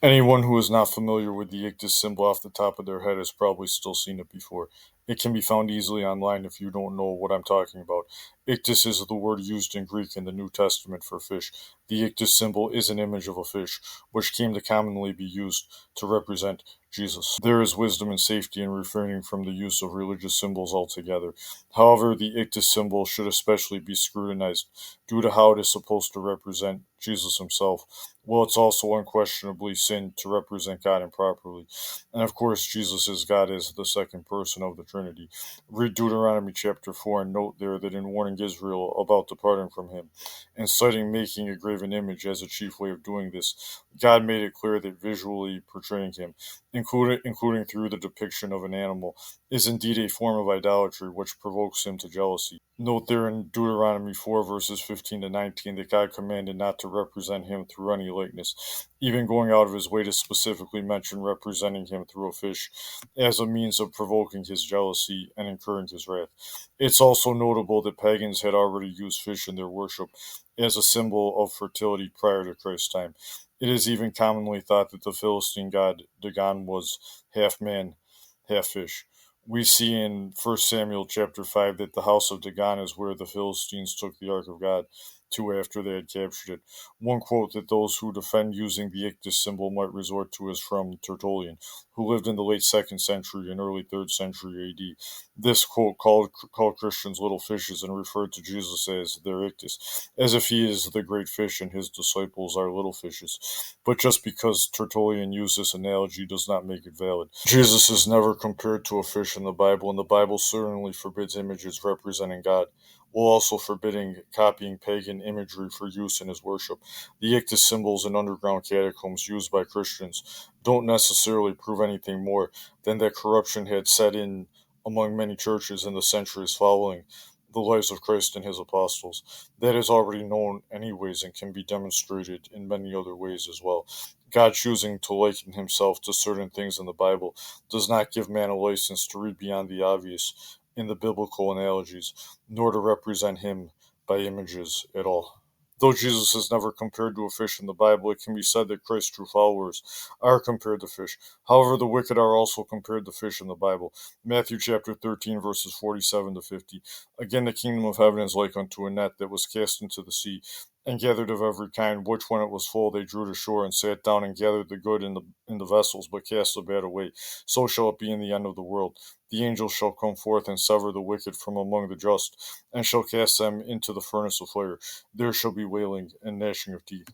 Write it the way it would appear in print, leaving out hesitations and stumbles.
Anyone who is not familiar with the Ichthys symbol off the top of their head has probably still seen it before. It can be found easily online if you don't know what I'm talking about. Ichthys is the word used in Greek in the New Testament for fish. The Ichthys symbol is an image of a fish, which came to commonly be used to represent Jesus. There is wisdom and safety in refraining from the use of religious symbols altogether. However, the Ichthys symbol should especially be scrutinized due to how it is supposed to represent Jesus himself. Well, it's also unquestionably sin to represent God improperly. And of course, Jesus is God as the second person of the Trinity. Read Deuteronomy chapter 4 and note there that in warning Israel about departing from him and citing making a graven image as a chief way of doing this, God made it clear that visually portraying him, including through the depiction of an animal, is indeed a form of idolatry which provokes him to jealousy. Note there in Deuteronomy 4, verses 15 to 19, that God commanded not to represent him through any likeness, even going out of his way to specifically mention representing him through a fish as a means of provoking his jealousy and incurring his wrath. It's also notable that pagans had already used fish in their worship as a symbol of fertility prior to Christ's time. It is even commonly thought that the Philistine god Dagon was half man, half fish. We see in 1 Samuel chapter 5 that the house of Dagon is where the Philistines took the ark of God to after they had captured it. One quote that those who defend using the Ichthys symbol might resort to is from Tertullian, who lived in the late 2nd century and early 3rd century AD. This quote called Christians little fishes and referred to Jesus as their Ichthys, as if he is the great fish and his disciples are little fishes. But just because Tertullian used this analogy does not make it valid. Jesus is never compared to a fish in the Bible, and the Bible certainly forbids images representing God, while also forbidding copying pagan imagery for use in his worship. The Ichthys symbols in underground catacombs used by Christians don't necessarily prove anything more than that corruption had set in among many churches in the centuries following the lives of Christ and his apostles. That is already known anyways and can be demonstrated in many other ways as well. God choosing to liken himself to certain things in the Bible does not give man a license to read beyond the obvious in the biblical analogies, nor to represent him by images at all. Though Jesus is never compared to a fish in the Bible, it can be said that Christ's true followers are compared to fish. However, the wicked are also compared to fish in the Bible. Matthew chapter 13, verses 47 to 50. Again, the kingdom of heaven is like unto a net that was cast into the sea, and gathered of every kind, which when it was full they drew to shore, and sat down and gathered the good in the vessels, but cast the bad away. So shall it be in the end of the world. The angels shall come forth and sever the wicked from among the just, and shall cast them into the furnace of fire. There shall be wailing and gnashing of teeth.